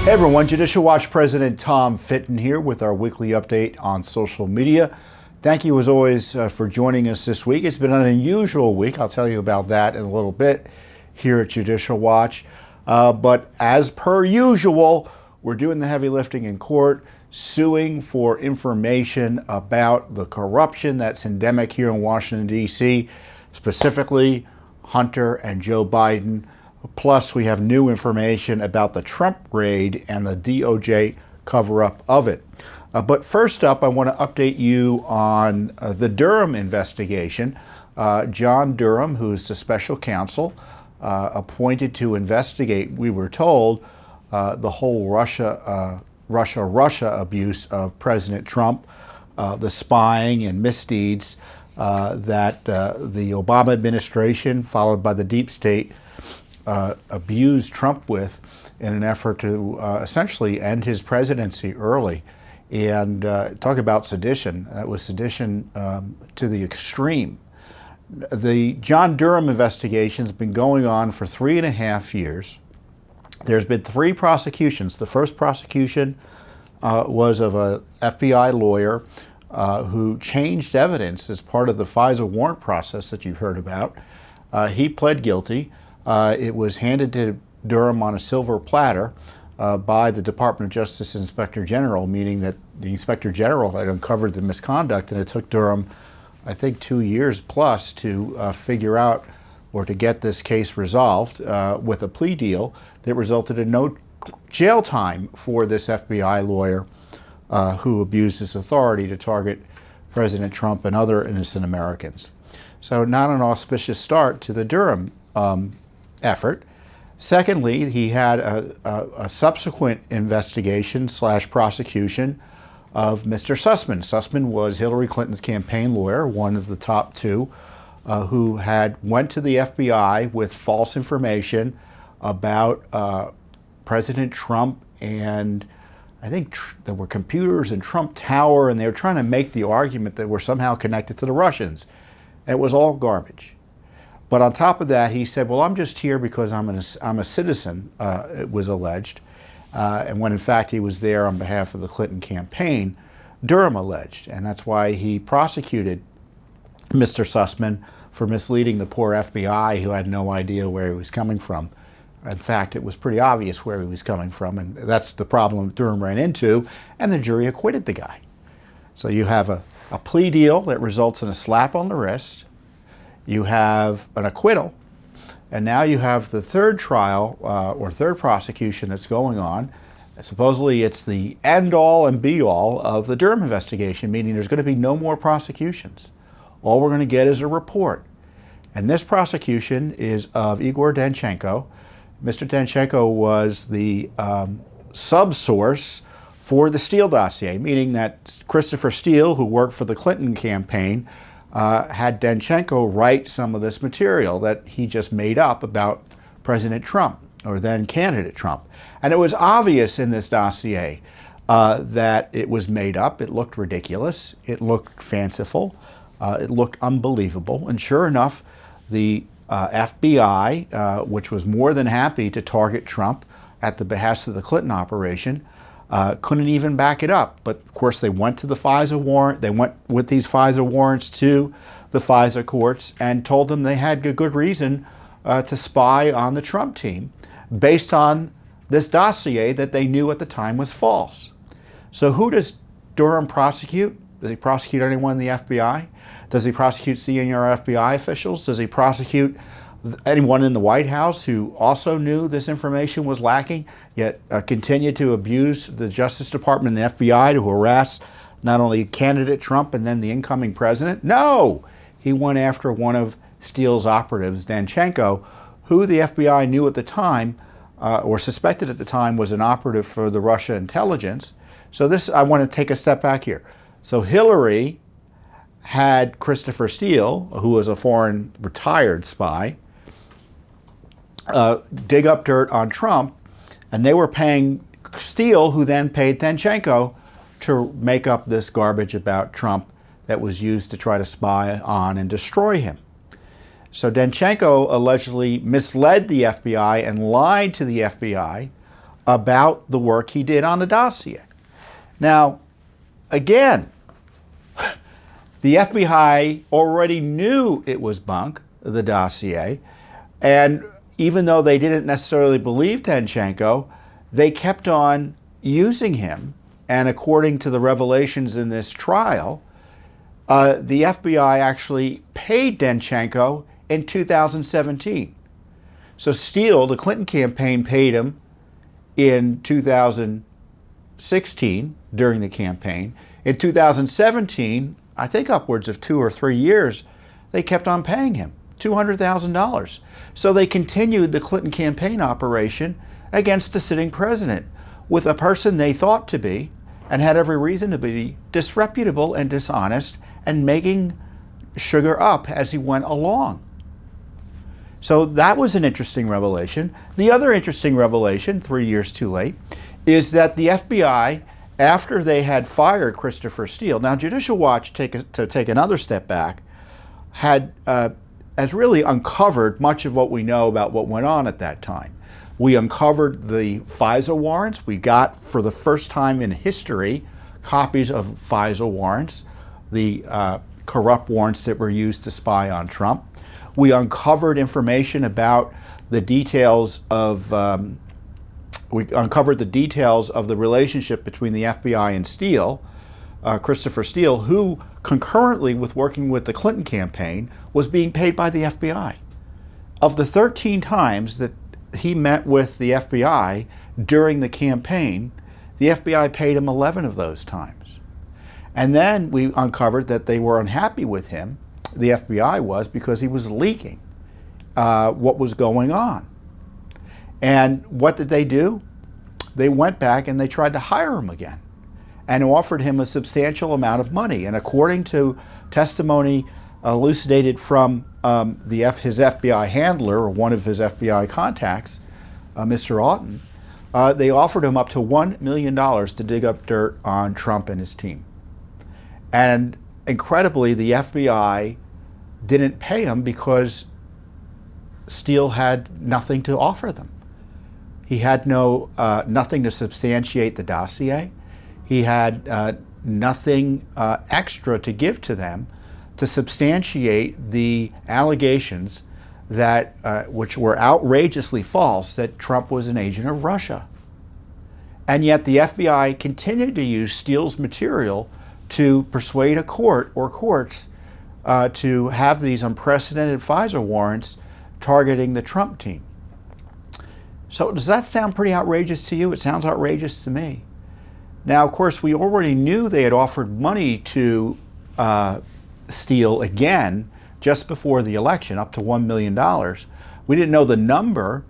Hey everyone, Judicial Watch President Tom Fitton here with our weekly update on social media. Thank you as always for joining us this week. It's been an unusual week. I'll tell you about that in a little bit here at Judicial Watch. But as per usual, we're doing the heavy lifting in court, suing for information about the corruption that's endemic here in Washington, D.C., specifically Hunter and Joe Biden. Plus, we have new information about the Trump raid and the DOJ cover-up of it. But first up, I want to update you on the Durham investigation. John Durham, who's the special counsel appointed to investigate, we were told, the whole Russia abuse of President Trump, the spying and misdeeds that the Obama administration, followed by the deep state, abused Trump with in an effort to essentially end his presidency early. And talk about sedition. That was sedition to the extreme. The John Durham investigation has been going on for 3.5 years. There's been 3 prosecutions. The first prosecution was of a FBI lawyer who changed evidence as part of the FISA warrant process that you've heard about. He pled guilty. It was handed to Durham on a silver platter by the Department of Justice Inspector General, meaning that the Inspector General had uncovered the misconduct, and it took Durham, I think, 2 years plus to figure out or to get this case resolved with a plea deal that resulted in no jail time for this FBI lawyer who abused his authority to target President Trump and other innocent Americans. So not an auspicious start to the Durham effort. Secondly, he had a subsequent investigation / prosecution of Mr. Sussman. Sussman was Hillary Clinton's campaign lawyer, one of the top 2, who went to the FBI with false information about President Trump, and I think there were computers in Trump Tower, and they were trying to make the argument that we're somehow connected to the Russians. And it was all garbage. But on top of that, he said, well, I'm just here because I'm a citizen, it was alleged. And when in fact he was there on behalf of the Clinton campaign, Durham alleged. And that's why he prosecuted Mr. Sussman for misleading the poor FBI, who had no idea where he was coming from. In fact, it was pretty obvious where he was coming from, and that's the problem Durham ran into, and the jury acquitted the guy. So you have a plea deal that results in a slap on the wrist. You have an acquittal, and now you have the third trial or third prosecution that's going on. Supposedly it's the end-all and be-all of the Durham investigation, meaning there's going to be no more prosecutions. All we're going to get is a report. And this prosecution is of Igor Danchenko. Mr. Danchenko was the subsource for the Steele dossier, meaning that Christopher Steele, who worked for the Clinton campaign, had Danchenko write some of this material that he just made up about President Trump, or then candidate Trump. And it was obvious in this dossier that it was made up. It looked ridiculous. It looked fanciful. It looked unbelievable. And sure enough, the FBI, which was more than happy to target Trump at the behest of the Clinton operation, couldn't even back it up. But of course, they went to the FISA warrant. They went with these FISA warrants to the FISA courts and told them they had a good reason to spy on the Trump team based on this dossier that they knew at the time was false. So who does Durham prosecute? Does he prosecute anyone in the FBI? Does he prosecute senior FBI officials? Does he prosecute anyone in the White House who also knew this information was lacking, yet continued to abuse the Justice Department and the FBI to harass not only candidate Trump and then the incoming president? No! He went after one of Steele's operatives, Danchenko, who the FBI knew at the time, or suspected at the time, was an operative for the Russia intelligence. So this, I want to take a step back here. So Hillary had Christopher Steele, who was a foreign retired spy, dig up dirt on Trump, and they were paying Steele, who then paid Danchenko, to make up this garbage about Trump that was used to try to spy on and destroy him. So Danchenko allegedly misled the FBI and lied to the FBI about the work he did on the dossier. Now, again, the FBI already knew it was bunk, the dossier, and even though they didn't necessarily believe Danchenko, they kept on using him. And according to the revelations in this trial, the FBI actually paid Danchenko in 2017. So Steele, the Clinton campaign, paid him in 2016 during the campaign. In 2017, I think upwards of 2 or 3 years, they kept on paying him $200,000. So they continued the Clinton campaign operation against the sitting president with a person they thought to be, and had every reason to be, disreputable and dishonest and making sugar up as he went along. So that was an interesting revelation. The other interesting revelation, 3 years too late, is that the FBI, after they had fired Christopher Steele, now Judicial Watch, to take another step back, has really uncovered much of what we know about what went on at that time. We uncovered the FISA warrants. We got, for the first time in history, copies of FISA warrants, the corrupt warrants that were used to spy on Trump. We uncovered information about the details of the relationship between the FBI and Steele, Christopher Steele, who concurrently with working with the Clinton campaign was being paid by the FBI. Of the 13 times that he met with the FBI during the campaign, the FBI paid him 11 of those times. And then we uncovered that they were unhappy with him, the FBI was, because he was leaking what was going on. And what did they do? They went back and they tried to hire him again and offered him a substantial amount of money. And according to testimony elucidated from his FBI handler, or one of his FBI contacts, Mr. Auten, they offered him up to $1 million to dig up dirt on Trump and his team. And incredibly, the FBI didn't pay him because Steele had nothing to offer them. He had nothing to substantiate the dossier. He had nothing extra to give to them to substantiate the allegations that, which were outrageously false, that Trump was an agent of Russia. And yet the FBI continued to use Steele's material to persuade a court or courts to have these unprecedented FISA warrants targeting the Trump team. So does that sound pretty outrageous to you? It sounds outrageous to me. Now, of course, we already knew they had offered money to Steele again just before the election, up to $1 million. We didn't know the number.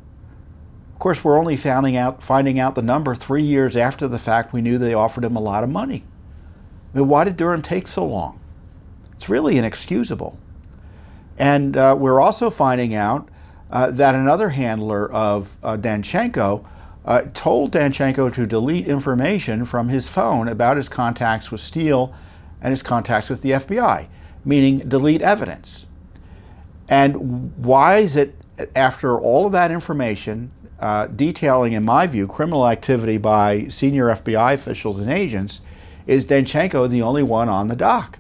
Of course, we're only finding out the number 3 years after the fact. We knew they offered him a lot of money. I mean, why did Durham take so long? It's really inexcusable. And we're also finding out that another handler of Danchenko told Danchenko to delete information from his phone about his contacts with Steele and his contacts with the FBI, meaning delete evidence. And why is it, after all of that information detailing, in my view, criminal activity by senior FBI officials and agents, is Danchenko the only one on the dock?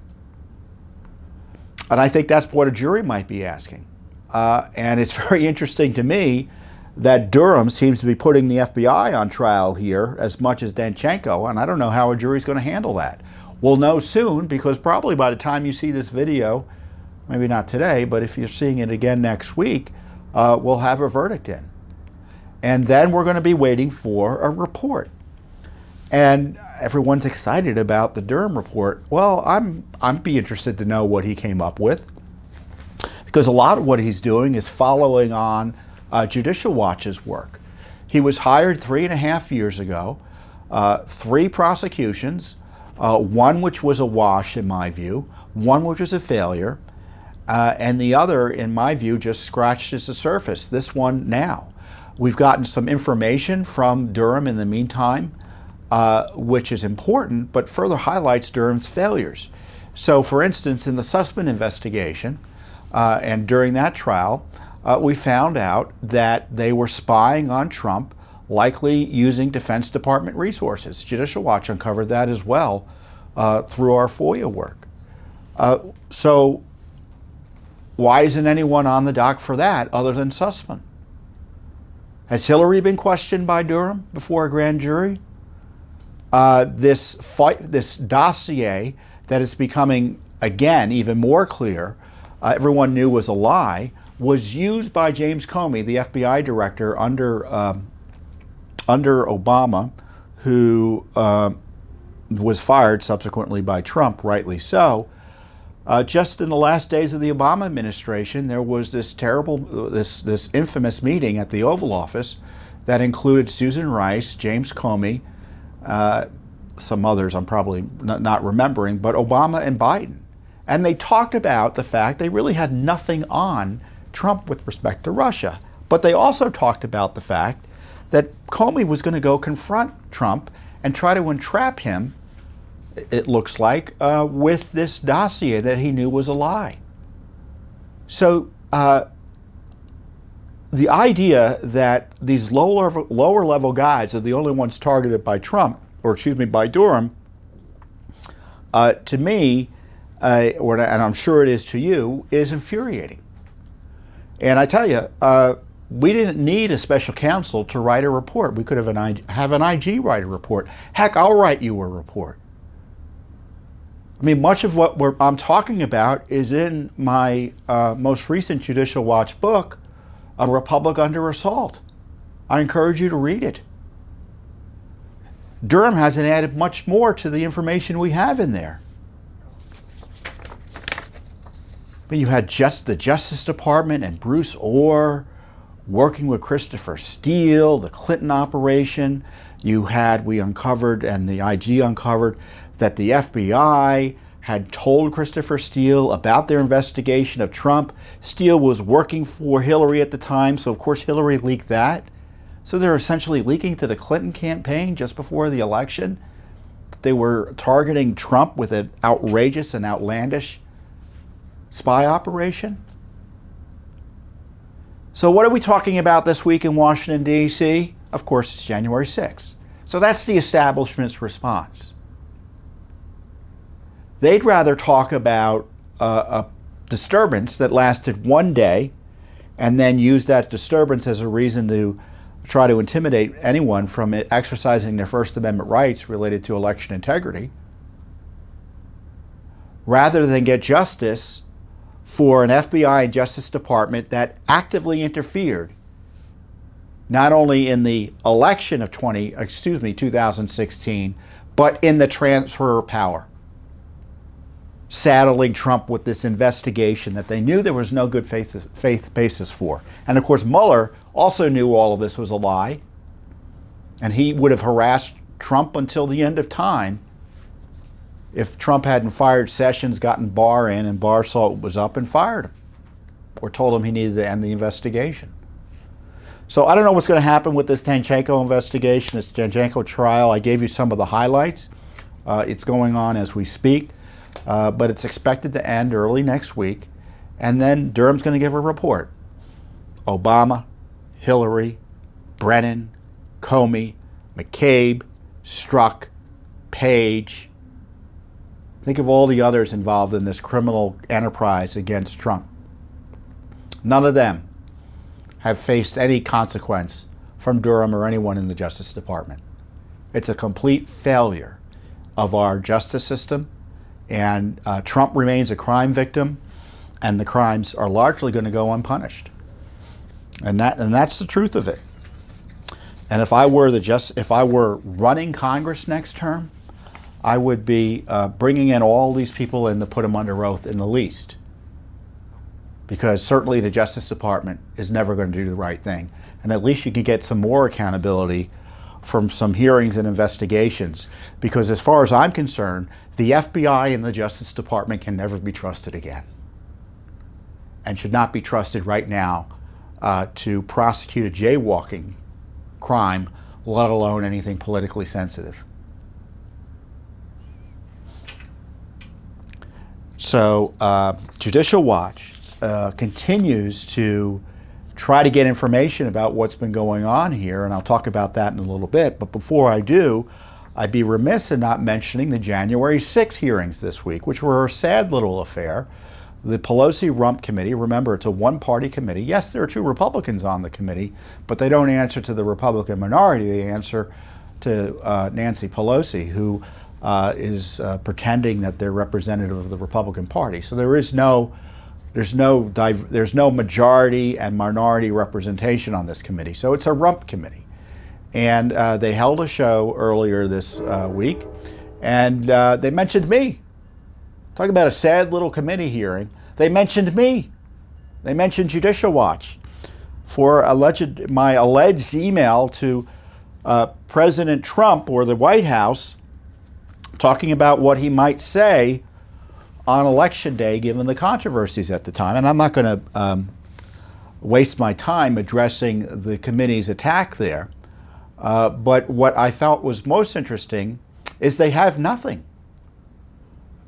And I think that's what a jury might be asking. And it's very interesting to me that Durham seems to be putting the FBI on trial here as much as Danchenko, and I don't know how a jury's going to handle that. We'll know soon, because probably by the time you see this video, maybe not today, but if you're seeing it again next week, we'll have a verdict in. And then we're going to be waiting for a report. And everyone's excited about the Durham report. Well, I'd be interested to know what he came up with, because a lot of what he's doing is following on Judicial Watch's work. He was hired 3.5 years ago, 3 prosecutions, one which was a wash in my view, one which was a failure, and the other, in my view, just scratched the surface. This one now. We've gotten some information from Durham in the meantime, which is important, but further highlights Durham's failures. So, for instance, in the Sussman investigation, and during that trial, we found out that they were spying on Trump likely using Defense Department resources. Judicial Watch uncovered that as well through our FOIA work. So why isn't anyone on the dock for that other than Sussman? Has Hillary been questioned by Durham before a grand jury? This dossier that is becoming, again, even more clear, everyone knew was a lie, was used by James Comey, the FBI director under Obama, who was fired subsequently by Trump, rightly so. Just in the last days of the Obama administration, there was this this infamous meeting at the Oval Office that included Susan Rice, James Comey, some others I'm probably not remembering, but Obama and Biden. And they talked about the fact they really had nothing on Trump with respect to Russia. But they also talked about the fact that Comey was going to go confront Trump and try to entrap him, it looks like, with this dossier that he knew was a lie. So the idea that these lower level guys are the only ones targeted by Trump, or excuse me, by Durham, to me, and I'm sure it is to you, is infuriating. And I tell you, we didn't need a special counsel to write a report. We could have an IG write a report. Heck, I'll write you a report. I mean, much of what I'm talking about is in my most recent Judicial Watch book, A Republic Under Assault. I encourage you to read it. Durham hasn't added much more to the information we have in there. But you had just the Justice Department and Bruce Orr working with Christopher Steele, the Clinton operation. We uncovered, and the IG uncovered, that the FBI had told Christopher Steele about their investigation of Trump. Steele was working for Hillary at the time, so of course Hillary leaked that. So they're essentially leaking to the Clinton campaign just before the election. They were targeting Trump with an outrageous and outlandish spy operation. So what are we talking about this week in Washington, D.C.? Of course, it's January 6th. So that's the establishment's response. They'd rather talk about a disturbance that lasted one day and then use that disturbance as a reason to try to intimidate anyone from exercising their First Amendment rights related to election integrity, rather than get justice for an FBI and Justice Department that actively interfered not only in the election of 2016, but in the transfer of power, saddling Trump with this investigation that they knew there was no good faith basis for. And of course, Mueller also knew all of this was a lie, and he would have harassed Trump until the end of time if Trump hadn't fired Sessions, gotten Barr in, and Barr saw it was up and fired him, or told him he needed to end the investigation. So I don't know what's going to happen with this Danchenko investigation, this Danchenko trial. I gave you some of the highlights. It's going on as we speak, but it's expected to end early next week, and then Durham's going to give a report. Obama, Hillary, Brennan, Comey, McCabe, Strzok, Page. Think of all the others involved in this criminal enterprise against Trump. None of them have faced any consequence from Durham or anyone in the Justice Department. It's a complete failure of our justice system, and Trump remains a crime victim, and the crimes are largely going to go unpunished. And that's the truth of it. And if I were running Congress next term, I would be bringing in all these people in to put them under oath in the least. Because certainly the Justice Department is never going to do the right thing. And at least you can get some more accountability from some hearings and investigations. Because as far as I'm concerned, the FBI and the Justice Department can never be trusted again. And should not be trusted right now to prosecute a jaywalking crime, let alone anything politically sensitive. So Judicial Watch continues to try to get information about what's been going on here, and I'll talk about that in a little bit. But before I do, I'd be remiss in not mentioning the January 6 hearings this week, which were a sad little affair. The Pelosi-Rump committee, remember, it's a one-party committee. Yes, there are 2 Republicans on the committee, but they don't answer to the Republican minority. They answer to Nancy Pelosi, who is pretending that they're representative of the Republican Party. So there's no majority and minority representation on this committee. So it's a rump committee. And they held a show earlier this week, and they mentioned me. Talk about a sad little committee hearing. They mentioned me. They mentioned Judicial Watch for my alleged email to President Trump or the White House talking about what he might say on Election Day, given the controversies at the time. And I'm not going to waste my time addressing the committee's attack there. But what I felt was most interesting is they have nothing.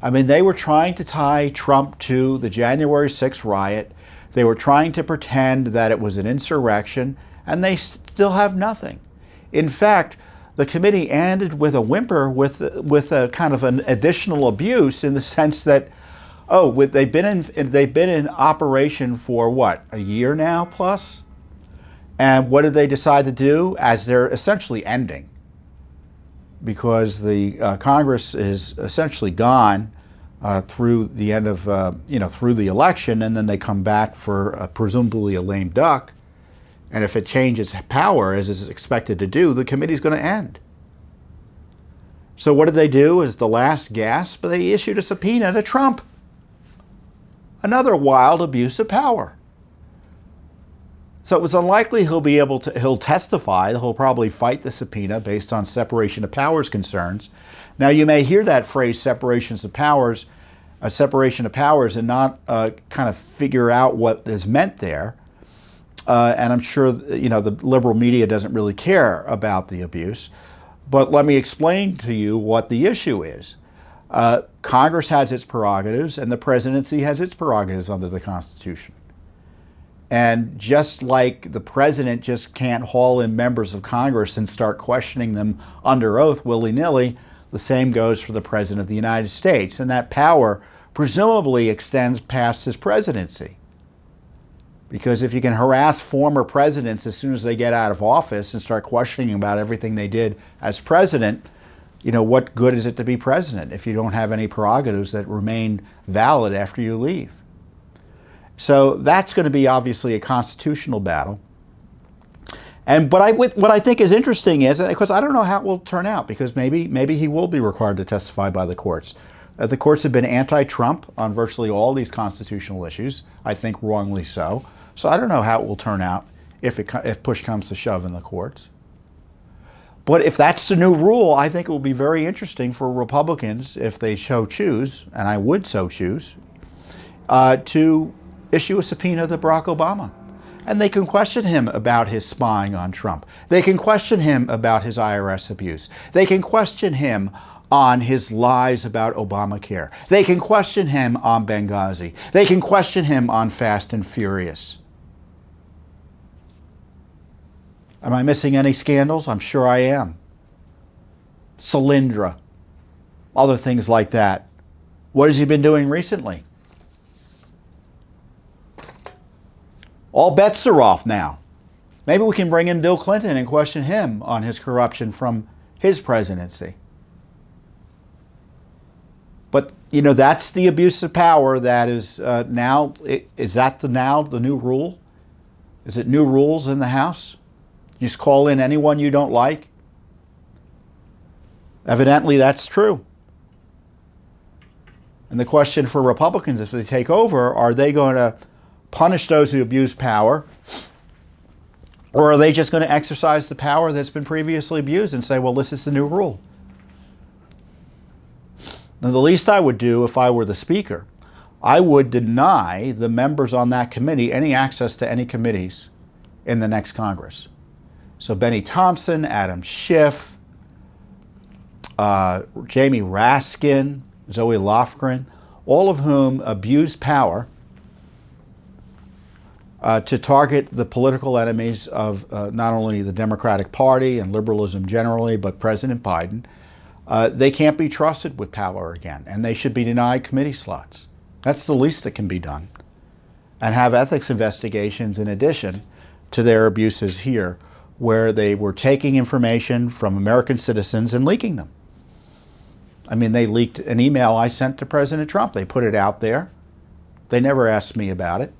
I mean, they were trying to tie Trump to the January 6th riot. They were trying to pretend that it was an insurrection, and they still have nothing. In fact, the committee ended with a whimper with a kind of an additional abuse, in the sense that, they've been in operation for what, a year now plus? And what did they decide to do as they're essentially ending? Because the Congress is essentially gone through the end of, through the election, and then they come back for presumably a lame duck. And if it changes power, as is expected to do, the committee's going to end. So what did they do as the last gasp? They issued a subpoena to Trump. Another wild abuse of power. So it was unlikely he'll testify. He'll probably fight the subpoena based on separation of powers concerns. Now, you may hear that phrase, separation of powers, and not kind of figure out what is meant there. And I'm sure, the liberal media doesn't really care about the abuse. But let me explain to you what the issue is. Congress has its prerogatives, and the presidency has its prerogatives under the Constitution. And just like the president just can't haul in members of Congress and start questioning them under oath willy-nilly, the same goes for the President of the United States. And that power presumably extends past his presidency. Because if you can harass former presidents as soon as they get out of office and start questioning about everything they did as president, what good is it to be president if you don't have any prerogatives that remain valid after you leave? So that's going to be obviously a constitutional battle. But what I think is interesting is, because I don't know how it will turn out, because maybe he will be required to testify by the courts. The courts have been anti-Trump on virtually all these constitutional issues, I think wrongly so. So I don't know how it will turn out if push comes to shove in the courts. But if that's the new rule, I think it will be very interesting for Republicans, if they so choose, and I would so choose, to issue a subpoena to Barack Obama. And they can question him about his spying on Trump. They can question him about his IRS abuse. They can question him on his lies about Obamacare. They can question him on Benghazi. They can question him on Fast and Furious. Am I missing any scandals? I'm sure I am. Solyndra, other things like that. What has he been doing recently? All bets are off now. Maybe we can bring in Bill Clinton and question him on his corruption from his presidency. But, that's the abuse of power that is now. Is that the new rule? Is it new rules in the House? You just call in anyone you don't like? Evidently, that's true. And the question for Republicans, if they take over, are they going to punish those who abuse power, or are they just going to exercise the power that's been previously abused and say, well, this is the new rule? Now, the least I would do if I were the Speaker, I would deny the members on that committee any access to any committees in the next Congress. So Benny Thompson, Adam Schiff, Jamie Raskin, Zoe Lofgren, all of whom abuse power, to target the political enemies of not only the Democratic Party and liberalism generally, but President Biden. They can't be trusted with power again, and they should be denied committee slots. That's the least that can be done. And have ethics investigations in addition to their abuses here, where they were taking information from American citizens and leaking them. I mean, they leaked an email I sent to President Trump. They put it out there. They never asked me about it.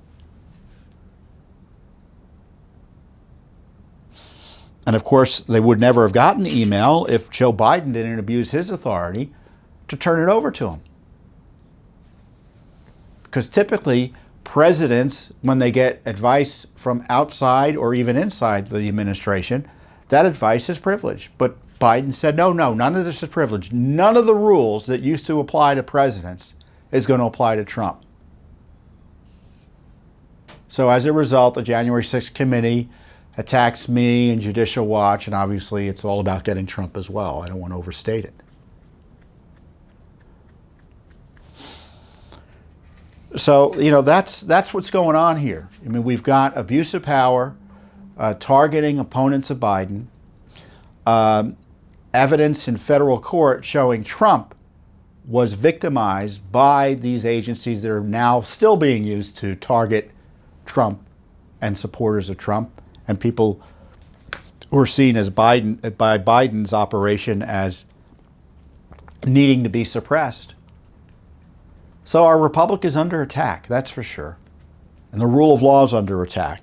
And of course, they would never have gotten the email if Joe Biden didn't abuse his authority to turn it over to him. Because typically, presidents, when they get advice from outside or even inside the administration, that advice is privileged. But Biden said, no, none of this is privileged. None of the rules that used to apply to presidents is going to apply to Trump. So as a result, the January 6th committee attacks me and Judicial Watch, and obviously it's all about getting Trump as well. I don't want to overstate it. So, you know, that's what's going on here. I mean, we've got abuse of power, targeting opponents of Biden, evidence in federal court showing Trump was victimized by these agencies that are now still being used to target Trump and supporters of Trump and people who are seen as by Biden's operation as needing to be suppressed. So our republic is under attack, that's for sure. And the rule of law is under attack.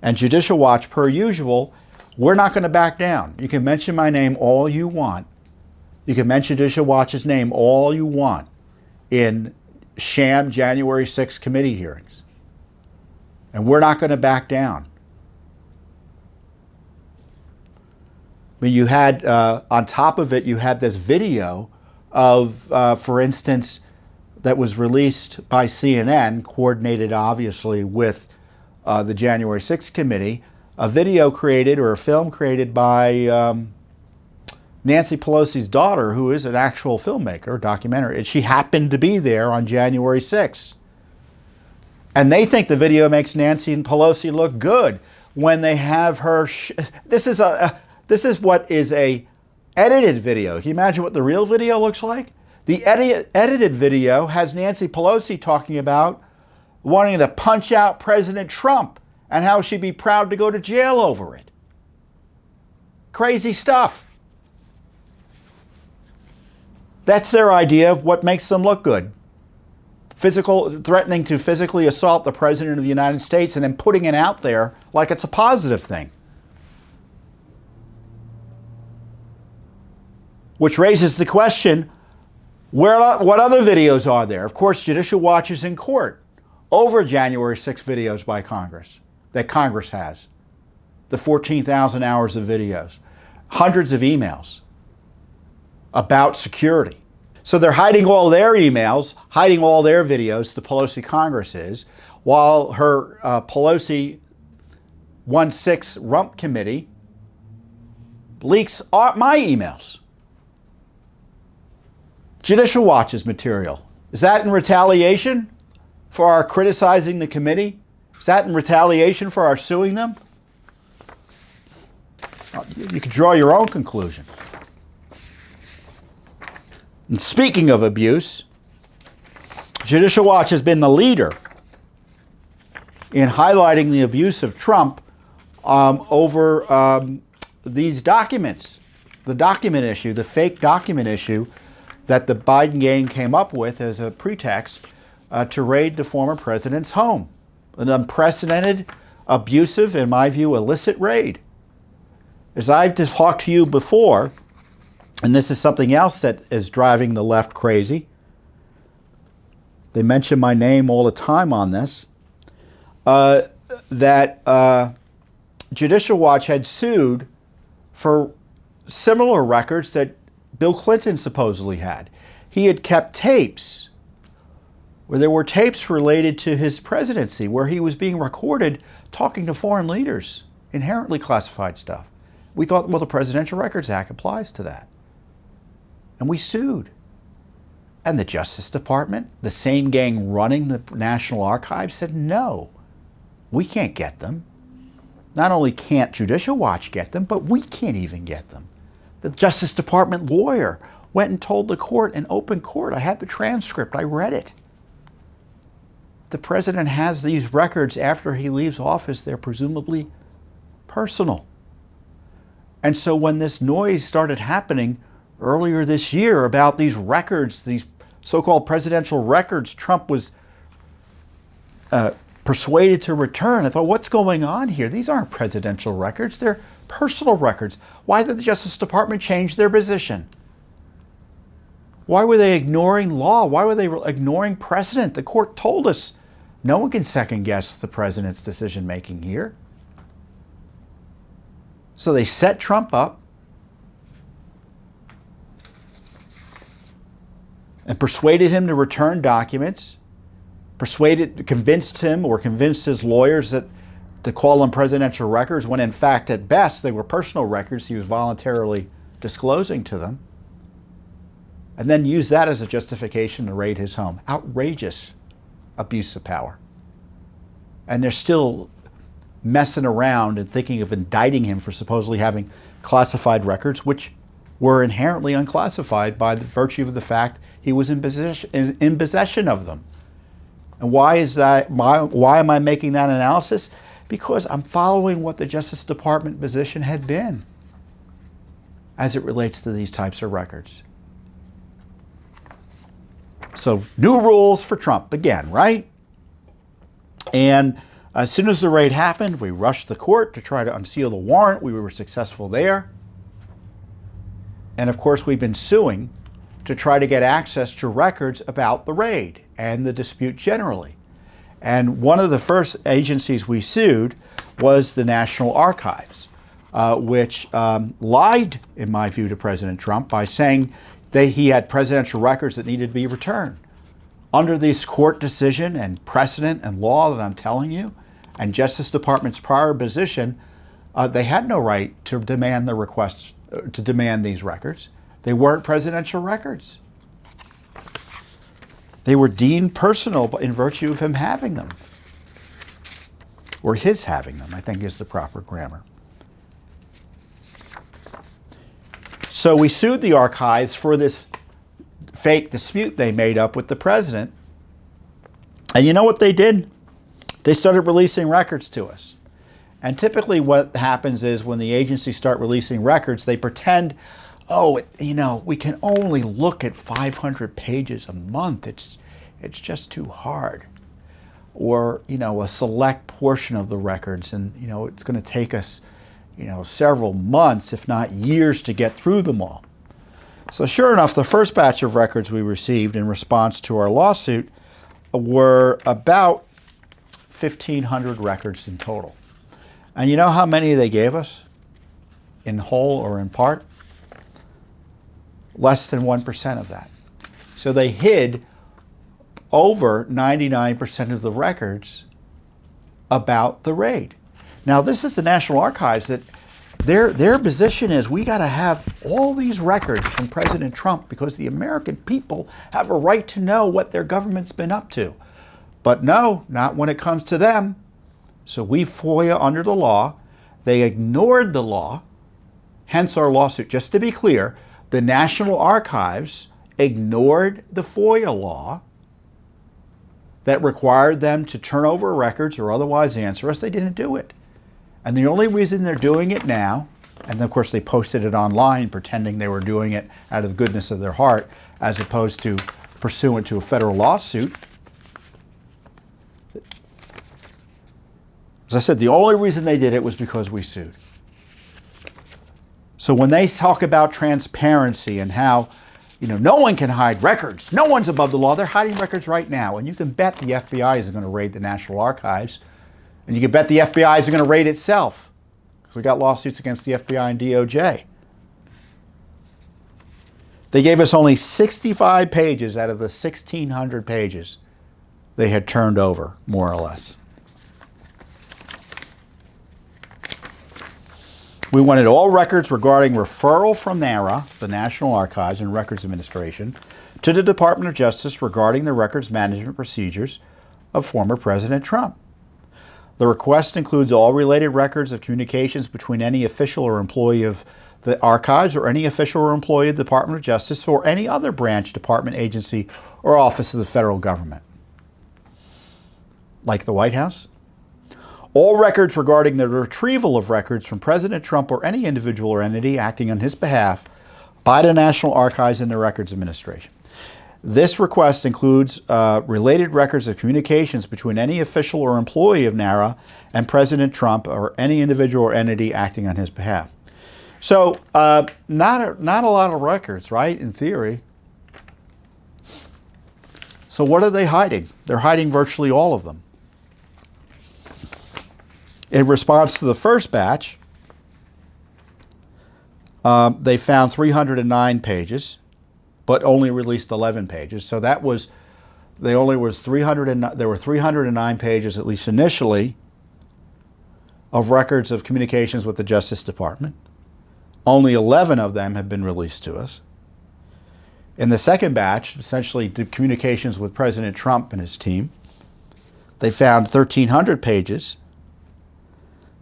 And Judicial Watch, per usual, we're not going to back down. You can mention my name all you want. You can mention Judicial Watch's name all you want in sham January 6th committee hearings. And we're not going to back down. I mean, you had, on top of it, you had this video of, for instance, that was released by CNN, coordinated obviously with the January 6th committee, a video created or a film created by Nancy Pelosi's daughter, who is an actual filmmaker, documentary, and she happened to be there on January 6th. And they think the video makes Nancy Pelosi look good when they have her. This is what is a edited video. Can you imagine what the real video looks like? The edited video has Nancy Pelosi talking about wanting to punch out President Trump and how she'd be proud to go to jail over it. Crazy stuff. That's their idea of what makes them look good. Threatening to physically assault the President of the United States and then putting it out there like it's a positive thing. Which raises the question, what other videos are there? Of course, Judicial Watch is in court over January 6 videos by Congress, that Congress has. The 14,000 hours of videos, hundreds of emails about security. So they're hiding all their emails, hiding all their videos, the Pelosi Congress is, while her Pelosi 1-6 rump committee leaks my emails. Judicial Watch's material. Is that in retaliation for our criticizing the committee? Is that in retaliation for our suing them? You can draw your own conclusion. And speaking of abuse, Judicial Watch has been the leader in highlighting the abuse of Trump over these documents, the document issue, the fake document issue that the Biden gang came up with as a pretext to raid the former president's home. An unprecedented, abusive, in my view, illicit raid. As I've just talked to you before, and this is something else that is driving the left crazy. They mention my name all the time on this. That Judicial Watch had sued for similar records that Bill Clinton supposedly had. He had kept tapes where there were tapes related to his presidency where he was being recorded talking to foreign leaders, inherently classified stuff. We thought, well, the Presidential Records Act applies to that. And we sued. And the Justice Department, the same gang running the National Archives, said no. We can't get them. Not only can't Judicial Watch get them, but we can't even get them. The Justice Department lawyer went and told the court in open court, I had the transcript, I read it. The president has these records after he leaves office. They're presumably personal. And so when this noise started happening earlier this year about these records, these so-called presidential records, Trump was persuaded to return. I thought, what's going on here? These aren't presidential records. They're personal records. Why did the Justice Department change their position? Why were they ignoring law? Why were they ignoring precedent? The court told us no one can second guess the president's decision making here. So they set Trump up and persuaded him to return documents, convinced his lawyers that to call them presidential records when in fact at best they were personal records he was voluntarily disclosing to them, and then used that as a justification to raid his home. Outrageous abuse of power. And they're still messing around and thinking of indicting him for supposedly having classified records, which were inherently unclassified by the virtue of the fact he was in possession of them. And why is that? Why am I making that analysis? Because I'm following what the Justice Department position had been as it relates to these types of records. So new rules for Trump again, right? And as soon as the raid happened, we rushed the court to try to unseal the warrant. We were successful there. And of course, we've been suing to try to get access to records about the raid and the dispute generally. And one of the first agencies we sued was the National Archives, which lied, in my view, to President Trump by saying he had presidential records that needed to be returned. Under this court decision and precedent and law that I'm telling you, and Justice Department's prior position, they had no right to demand the requests, to demand these records. They weren't presidential records. They were deemed personal in virtue of him having them, or his having them, I think is the proper grammar. So we sued the archives for this fake dispute they made up with the president. And you know what they did? They started releasing records to us. And typically what happens is when the agencies start releasing records, they pretend, we can only look at 500 pages a month. It's just too hard. Or, a select portion of the records, and, it's going to take us, several months, if not years, to get through them all. So sure enough, the first batch of records we received in response to our lawsuit were about 1,500 records in total. And you know how many they gave us in whole or in part? Less than 1% of that. So they hid over 99% of the records about the raid. Now this is the National Archives that their position is we got to have all these records from President Trump because the American people have a right to know what their government's been up to. But no, not when it comes to them. So we FOIA under the law. They ignored the law, hence our lawsuit. Just to be clear, the National Archives ignored the FOIA law that required them to turn over records or otherwise answer us. They didn't do it. And the only reason they're doing it now, and of course they posted it online pretending they were doing it out of the goodness of their heart as opposed to pursuant to a federal lawsuit. As I said, the only reason they did it was because we sued. So when they talk about transparency and how, no one can hide records, no one's above the law, they're hiding records right now. And you can bet the FBI is going to raid the National Archives. And you can bet the FBI is going to raid itself. Because we got lawsuits against the FBI and DOJ. They gave us only 65 pages out of the 1,600 pages they had turned over, more or less. We wanted all records regarding referral from NARA, the National Archives and Records Administration, to the Department of Justice regarding the records management procedures of former President Trump. The request includes all related records of communications between any official or employee of the archives or any official or employee of the Department of Justice or any other branch, department, agency, or office of the federal government. Like the White House. All records regarding the retrieval of records from President Trump or any individual or entity acting on his behalf by the National Archives and the Records Administration. This request includes related records of communications between any official or employee of NARA and President Trump or any individual or entity acting on his behalf. So not a lot of records, right, in theory. So what are they hiding? They're hiding virtually all of them. In response to the first batch, they found 309 pages, but only released 11 pages. So that was, there were 309 pages, at least initially, of records of communications with the Justice Department. Only 11 of them have been released to us. In the second batch, essentially the communications with President Trump and his team, they found 1,300 pages,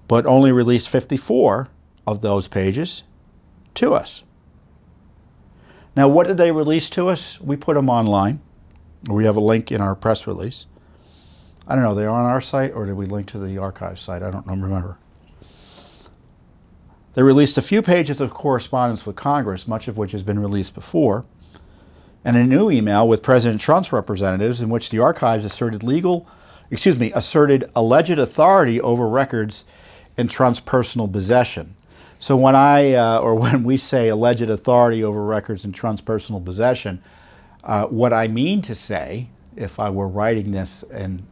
but only released 54 of those pages to us. Now, what did they release to us? We put them online. We have a link in our press release. I don't know, they're on our site, or did we link to the archive site? I don't remember. They released a few pages of correspondence with Congress, much of which has been released before, and a new email with President Trump's representatives in which the archives asserted alleged authority over records in Trump's personal possession. So when we say alleged authority over records in Trump's personal possession, what I mean to say, if I were writing this and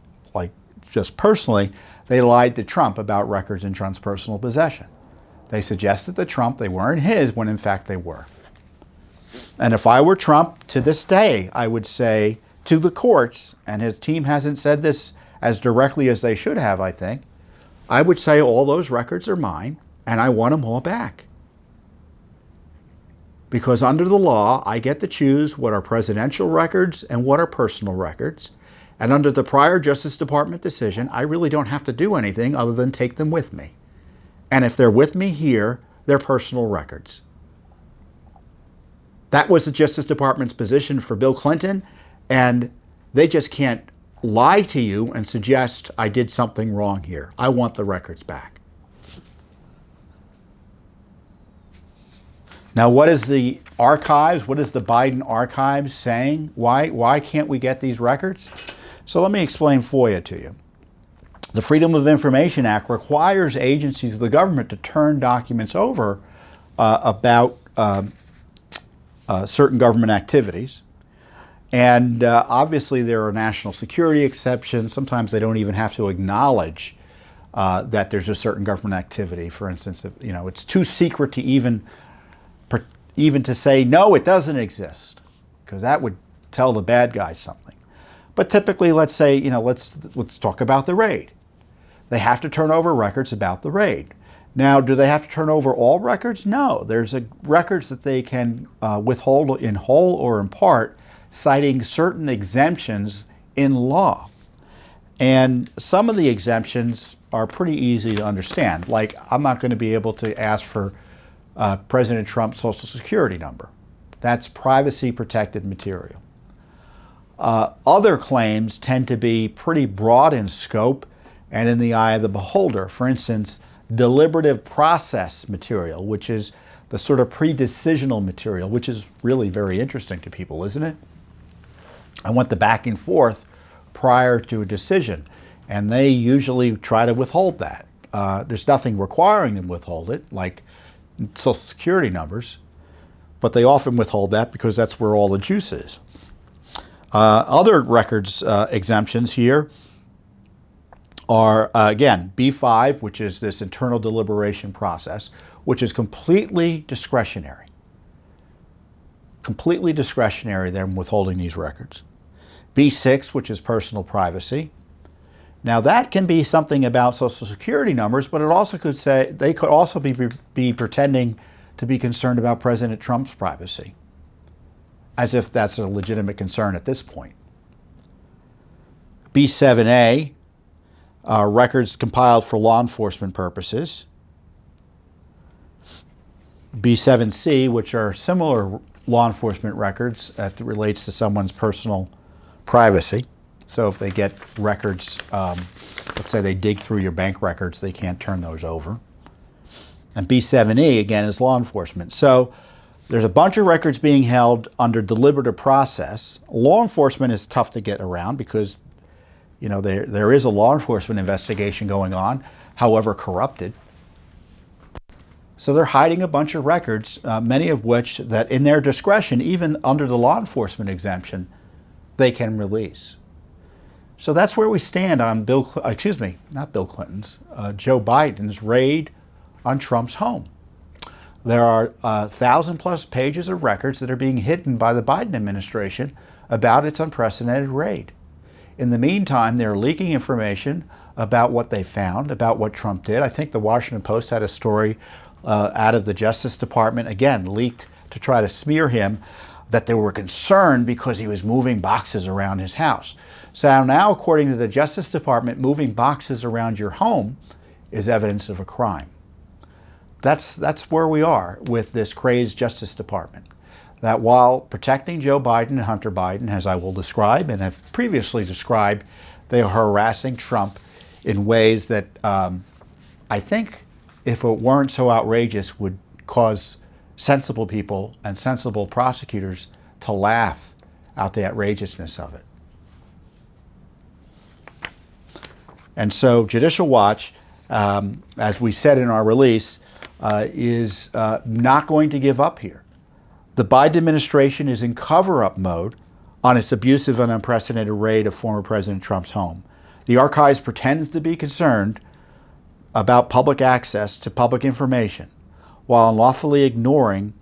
just personally, they lied to Trump about records in Trump's personal possession. They suggested to Trump they weren't his when in fact they were. And if I were Trump to this day, I would say to the courts, and his team hasn't said this as directly as they should have, I think, I would say all those records are mine and I want them all back. Because under the law, I get to choose what are presidential records and what are personal records. And under the prior Justice Department decision, I really don't have to do anything other than take them with me. And if they're with me here, they're personal records. That was the Justice Department's position for Bill Clinton, and they just can't lie to you and suggest I did something wrong here. I want the records back. Now, what is the archives? What is the Biden archives saying? Why can't we get these records? So let me explain FOIA to you. The Freedom of Information Act requires agencies of the government to turn documents over about certain government activities. And obviously there are national security exceptions. Sometimes they don't even have to acknowledge that there's a certain government activity. For instance, if, it's too secret to even to say, no, it doesn't exist, because that would tell the bad guys something. But typically, let's say, let's talk about the raid. They have to turn over records about the raid. Now, do they have to turn over all records? No. There's records that they can withhold in whole or in part, citing certain exemptions in law. And some of the exemptions are pretty easy to understand. Like, I'm not going to be able to ask for President Trump's Social Security number. That's privacy protected material. Other claims tend to be pretty broad in scope and in the eye of the beholder. For instance, deliberative process material, which is the sort of pre-decisional material, which is really very interesting to people, isn't it? I want the back and forth prior to a decision, and they usually try to withhold that. There's nothing requiring them to withhold it, like Social Security numbers, but they often withhold that because that's where all the juice is. Other records exemptions here are, again, B5, which is this internal deliberation process, which is completely discretionary. Completely discretionary, they're withholding these records. B6, which is personal privacy. Now that can be something about Social Security numbers, but it also could say, they could also be pretending to be concerned about President Trump's privacy, as if that's a legitimate concern at this point. B7A records compiled for law enforcement purposes. B7C, which are similar law enforcement records that relates to someone's personal privacy. So if they get records, let's say they dig through your bank records, they can't turn those over. And B7E, again, is law enforcement. So there's a bunch of records being held under deliberative process. Law enforcement is tough to get around because, you know, there is a law enforcement investigation going on, however corrupted. So they're hiding a bunch of records, many of which that in their discretion, even under the law enforcement exemption, they can release. So that's where we stand on Joe Biden's raid on Trump's home. There are 1,000+ pages of records that are being hidden by the Biden administration about its unprecedented raid. In the meantime, they're leaking information about what they found, about what Trump did. I think the Washington Post had a story out of the Justice Department, again, leaked to try to smear him, that they were concerned because he was moving boxes around his house. So now, according to the Justice Department, moving boxes around your home is evidence of a crime. That's where we are with this crazed Justice Department. That while protecting Joe Biden and Hunter Biden, as I will describe and have previously described, they are harassing Trump in ways that I think, if it weren't so outrageous, would cause sensible people and sensible prosecutors to laugh out the outrageousness of it. And so Judicial Watch, as we said in our release, is not going to give up here. The Biden administration is in cover-up mode on its abusive and unprecedented raid of former President Trump's home. The archives pretends to be concerned about public access to public information, while unlawfully ignoring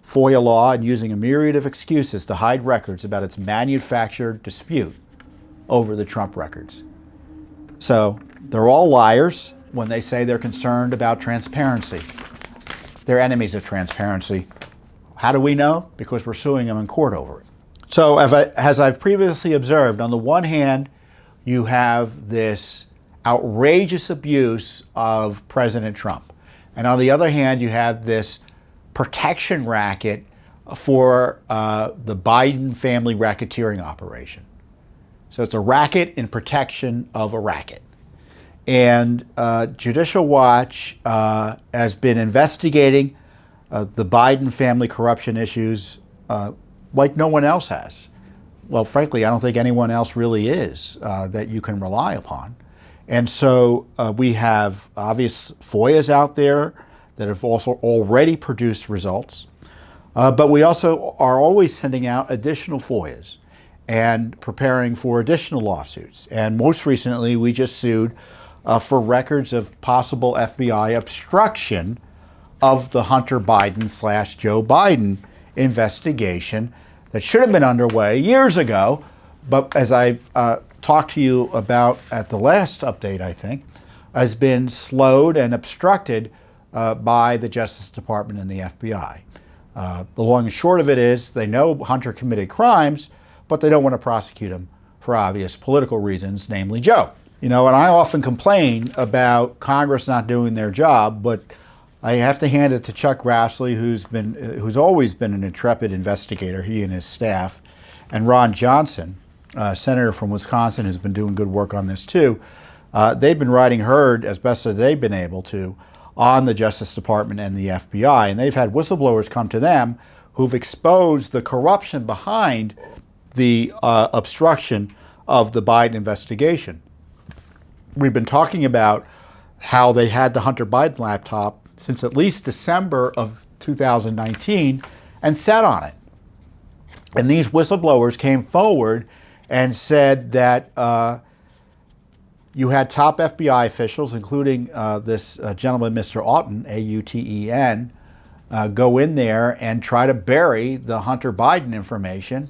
FOIA law and using a myriad of excuses to hide records about its manufactured dispute over the Trump records. So they're all liars when they say they're concerned about transparency. They're enemies of transparency. How do we know? Because we're suing them in court over it. So as I've previously observed, on the one hand, you have this outrageous abuse of President Trump. And on the other hand, you have this protection racket for the Biden family racketeering operation. So it's a racket in protection of a racket. And Judicial Watch has been investigating the Biden family corruption issues like no one else has. Well, frankly, I don't think anyone else really is that you can rely upon. And so we have obvious FOIAs out there that have also already produced results. But we also are always sending out additional FOIAs and preparing for additional lawsuits. And most recently, we just sued for records of possible FBI obstruction of the Hunter Biden / Joe Biden investigation that should have been underway years ago. But as I've talked to you about at the last update, I think, has been slowed and obstructed by the Justice Department and the FBI. The long and short of it is they know Hunter committed crimes, but they don't want to prosecute him for obvious political reasons, namely Joe. You know, and I often complain about Congress not doing their job, but I have to hand it to Chuck Grassley, who's always been an intrepid investigator, he and his staff, and Ron Johnson, senator from Wisconsin, who's been doing good work on this too. They've been riding herd as best as they've been able to on the Justice Department and the FBI, and they've had whistleblowers come to them who've exposed the corruption behind the obstruction of the Biden investigation. We've been talking about how they had the Hunter Biden laptop since at least December of 2019 and sat on it. And these whistleblowers came forward and said that you had top FBI officials, including this gentleman, Mr. Auten, A-U-T-E-N, go in there and try to bury the Hunter Biden information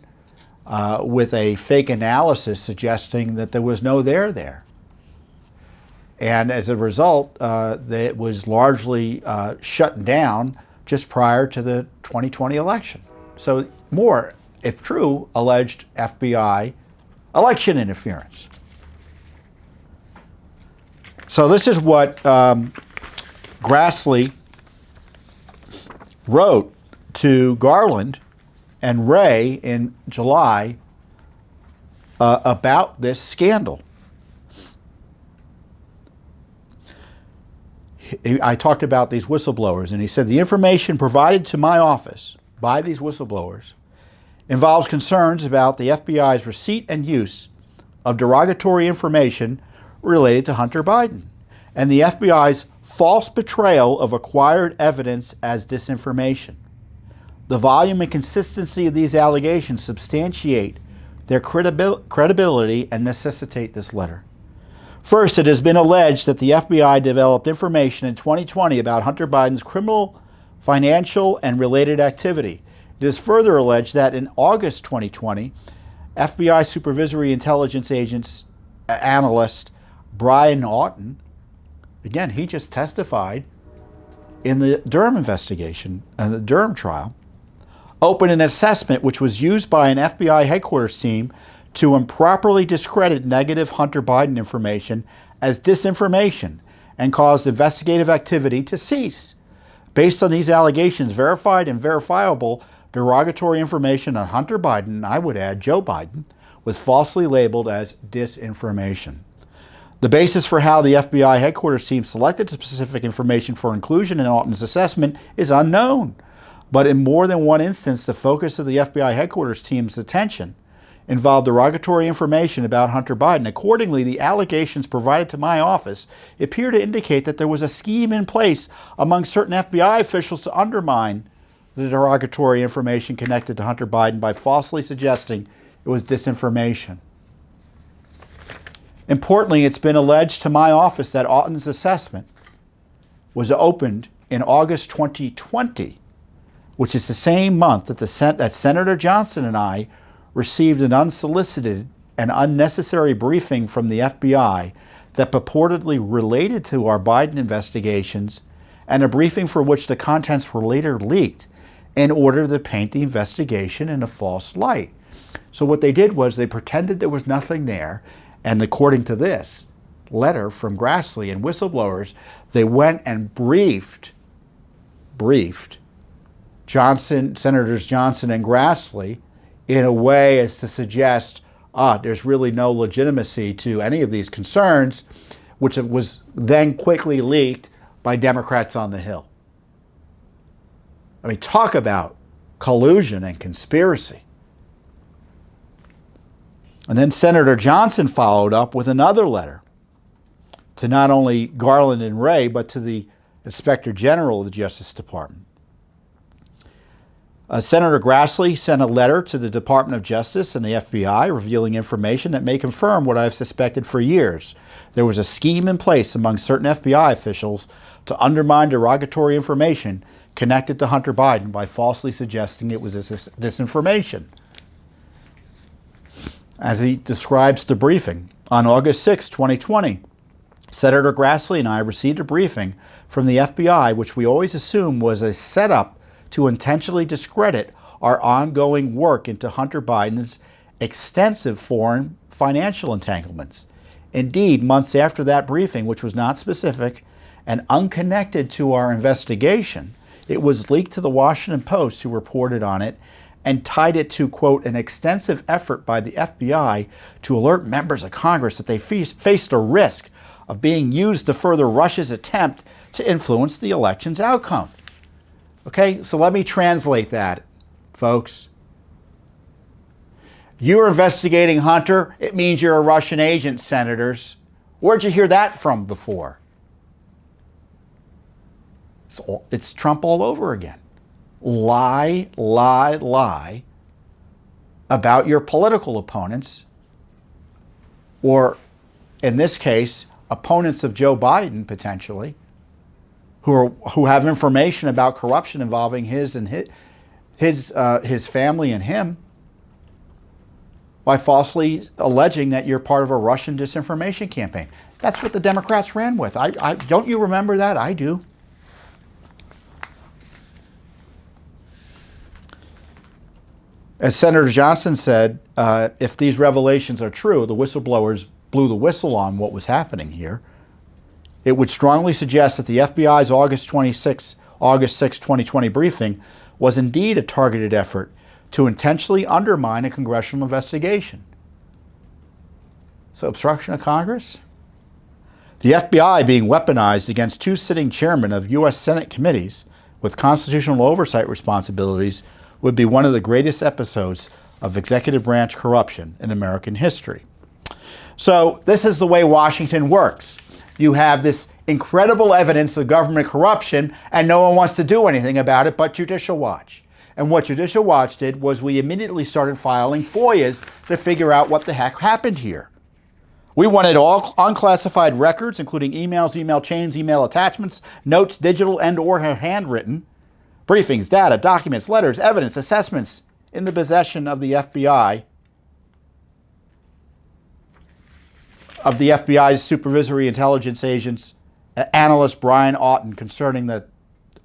with a fake analysis suggesting that there was no there. And as a result, it was largely shut down just prior to the 2020 election. So more, if true, alleged FBI election interference. So this is what Grassley wrote to Garland and Wray in July about this scandal. I talked about these whistleblowers, and he said, the information provided to my office by these whistleblowers involves concerns about the FBI's receipt and use of derogatory information related to Hunter Biden and the FBI's false portrayal of acquired evidence as disinformation. The volume and consistency of these allegations substantiate their credibility and necessitate this letter. First, it has been alleged that the FBI developed information in 2020 about Hunter Biden's criminal, financial, and related activity. It is further alleged that in August 2020, FBI Supervisory Intelligence analyst Brian Auten, again, he just testified in the Durham investigation, the Durham trial, opened an assessment which was used by an FBI headquarters team to improperly discredit negative Hunter Biden information as disinformation and caused investigative activity to cease. Based on these allegations, verified and verifiable derogatory information on Hunter Biden, I would add Joe Biden, was falsely labeled as disinformation. The basis for how the FBI headquarters team selected specific information for inclusion in Auten's assessment is unknown. But in more than one instance, the focus of the FBI headquarters team's attention involved derogatory information about Hunter Biden. Accordingly, the allegations provided to my office appear to indicate that there was a scheme in place among certain FBI officials to undermine the derogatory information connected to Hunter Biden by falsely suggesting it was disinformation. Importantly, it's been alleged to my office that Auten's assessment was opened in August 2020, which is the same month that Senator Johnson and I received an unsolicited and unnecessary briefing from the FBI that purportedly related to our Biden investigations, and a briefing for which the contents were later leaked in order to paint the investigation in a false light. So what they did was they pretended there was nothing there, and according to this letter from Grassley and whistleblowers, they went and briefed Senators Johnson and Grassley in a way as to suggest, there's really no legitimacy to any of these concerns, which was then quickly leaked by Democrats on the Hill. I mean, talk about collusion and conspiracy. And then Senator Johnson followed up with another letter to not only Garland and Wray, but to the Inspector General of the Justice Department. Senator Grassley sent a letter to the Department of Justice and the FBI revealing information that may confirm what I've suspected for years. There was a scheme in place among certain FBI officials to undermine derogatory information connected to Hunter Biden by falsely suggesting it was disinformation. As he describes the briefing, on August 6, 2020, Senator Grassley and I received a briefing from the FBI, which we always assumed was a setup to intentionally discredit our ongoing work into Hunter Biden's extensive foreign financial entanglements. Indeed, months after that briefing, which was not specific and unconnected to our investigation, it was leaked to the Washington Post, who reported on it and tied it to, quote, an extensive effort by the FBI to alert members of Congress that they faced a risk of being used to further Russia's attempt to influence the election's outcome. Okay, so let me translate that, folks. You're investigating Hunter, it means you're a Russian agent, senators. Where'd you hear that from before? It's Trump all over again. Lie, lie, lie about your political opponents, or in this case, opponents of Joe Biden potentially, who have information about corruption involving his family and him, by falsely alleging that you're part of a Russian disinformation campaign. That's what the Democrats ran with. I don't you remember that? I do. As Senator Johnson said, if these revelations are true, the whistleblowers blew the whistle on what was happening here. It would strongly suggest that the FBI's August 6, 2020 briefing was indeed a targeted effort to intentionally undermine a congressional investigation. So obstruction of Congress? The FBI being weaponized against two sitting chairmen of U.S. Senate committees with constitutional oversight responsibilities would be one of the greatest episodes of executive branch corruption in American history. So this is the way Washington works. You have this incredible evidence of government corruption, and no one wants to do anything about it but Judicial Watch. And what Judicial Watch did was we immediately started filing FOIAs to figure out what the heck happened here. We wanted all unclassified records, including emails, email chains, email attachments, notes, digital and or handwritten, briefings, data, documents, letters, evidence, assessments in the possession of the FBI, of the FBI's supervisory intelligence agents, analyst Brian Auten, concerning the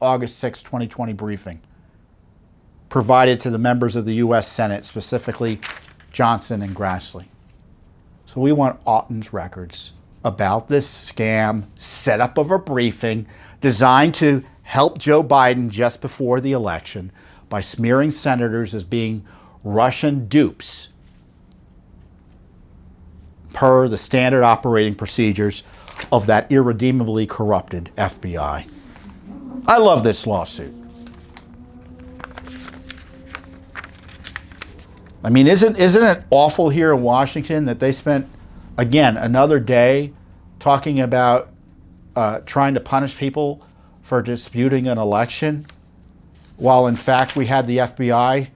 August 6, 2020 briefing provided to the members of the U.S. Senate, specifically Johnson and Grassley. So we want Auten's records about this scam setup of a briefing designed to help Joe Biden just before the election by smearing senators as being Russian dupes per the standard operating procedures of that irredeemably corrupted FBI. I love this lawsuit. I mean, isn't it awful here in Washington that they spent, again, another day talking about trying to punish people for disputing an election, while in fact we had the FBI.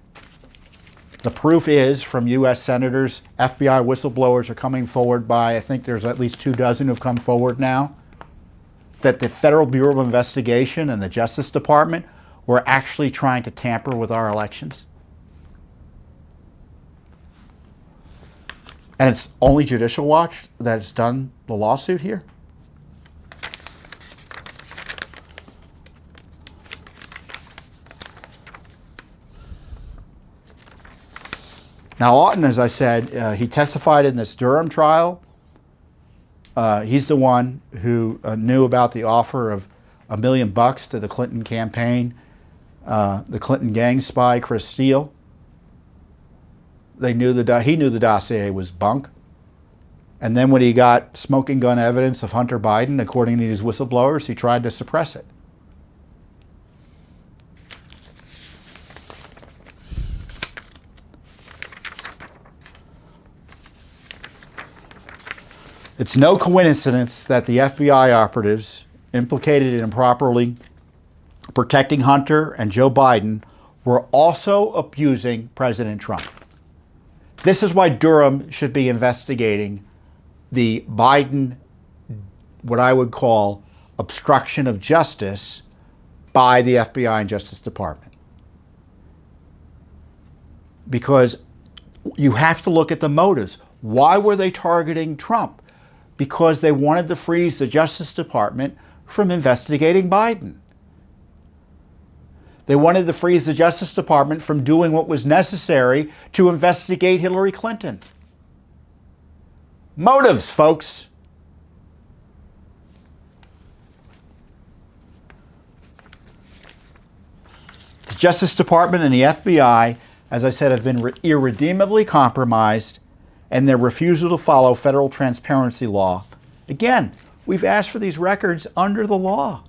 The proof is from U.S. senators, FBI whistleblowers are coming forward by, I think there's at least 24 who've come forward now, that the Federal Bureau of Investigation and the Justice Department were actually trying to tamper with our elections. And it's only Judicial Watch that has done the lawsuit here? Now, Auten, as I said, he testified in this Durham trial. He's the one who knew about the offer of $1 million to the Clinton campaign, the Clinton gang spy, Chris Steele. He knew the dossier was bunk. And then when he got smoking gun evidence of Hunter Biden, according to his whistleblowers, he tried to suppress it. It's no coincidence that the FBI operatives implicated in improperly protecting Hunter and Joe Biden were also abusing President Trump. This is why Durham should be investigating the Biden, what I would call obstruction of justice by the FBI and Justice Department. Because you have to look at the motives. Why were they targeting Trump? Because they wanted to freeze the Justice Department from investigating Biden. They wanted to freeze the Justice Department from doing what was necessary to investigate Hillary Clinton. Motives, folks. The Justice Department and the FBI, as I said, have been irredeemably compromised, and their refusal to follow federal transparency law. Again, we've asked for these records under the law.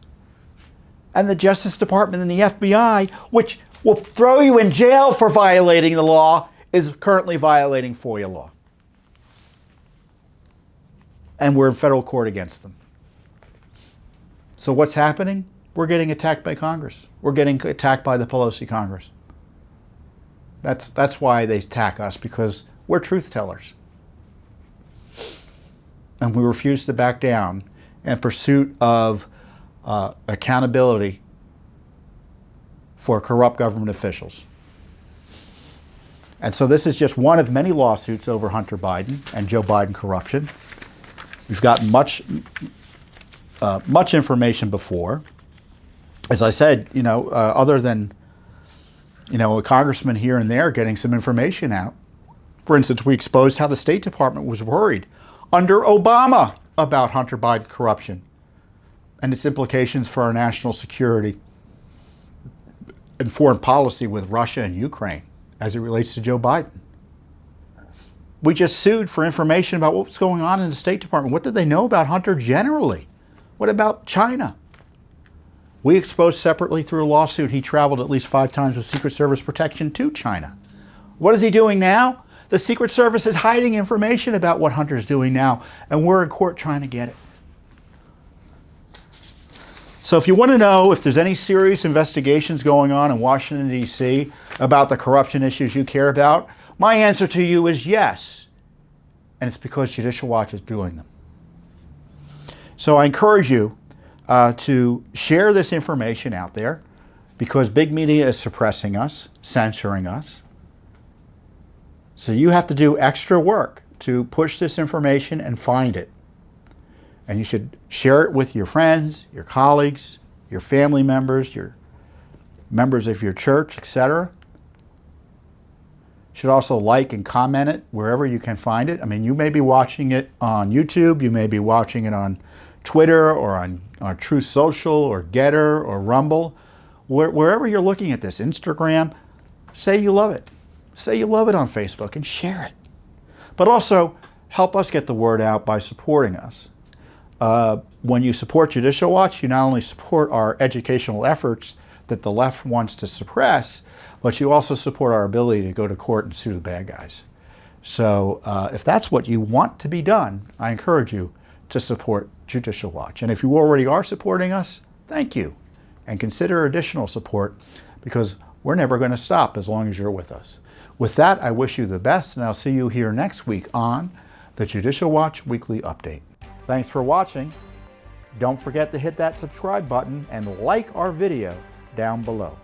And the Justice Department and the FBI, which will throw you in jail for violating the law, is currently violating FOIA law. And we're in federal court against them. So what's happening? We're getting attacked by Congress. We're getting attacked by the Pelosi Congress. That's why they attack us, because we're truth tellers. And we refuse to back down in pursuit of accountability for corrupt government officials. And so this is just one of many lawsuits over Hunter Biden and Joe Biden corruption. We've got much information before. As I said, other than, a congressman here and there getting some information out. For instance, we exposed how the State Department was worried under Obama about Hunter Biden corruption. and its implications for our national security and foreign policy with Russia and Ukraine as it relates to Joe Biden. We just sued for information about what's going on in the State Department. What did they know about Hunter generally? What about China? We exposed separately through a lawsuit he traveled at least 5 times with Secret Service protection to China. What is he doing now? The Secret Service is hiding information about what Hunter's doing now, and we're in court trying to get it. So if you want to know if there's any serious investigations going on in Washington, D.C. about the corruption issues you care about, my answer to you is yes. And it's because Judicial Watch is doing them. So I encourage you to share this information out there, because big media is suppressing us, censoring us. So you have to do extra work to push this information and find it. And you should share it with your friends, your colleagues, your family members, your members of your church, etc. Should also like and comment it wherever you can find it. I mean, you may be watching it on YouTube, you may be watching it on Twitter or on Truth Social or Getter or Rumble. Wherever you're looking at this, Instagram, say you love it. Say you love it on Facebook and share it. But also help us get the word out by supporting us. When you support Judicial Watch, you not only support our educational efforts that the left wants to suppress, but you also support our ability to go to court and sue the bad guys. So if that's what you want to be done, I encourage you to support Judicial Watch. And if you already are supporting us, thank you. And consider additional support, because we're never going to stop as long as you're with us. With that, I wish you the best, and I'll see you here next week on the Judicial Watch Weekly Update. Thanks for watching. Don't forget to hit that subscribe button and like our video down below.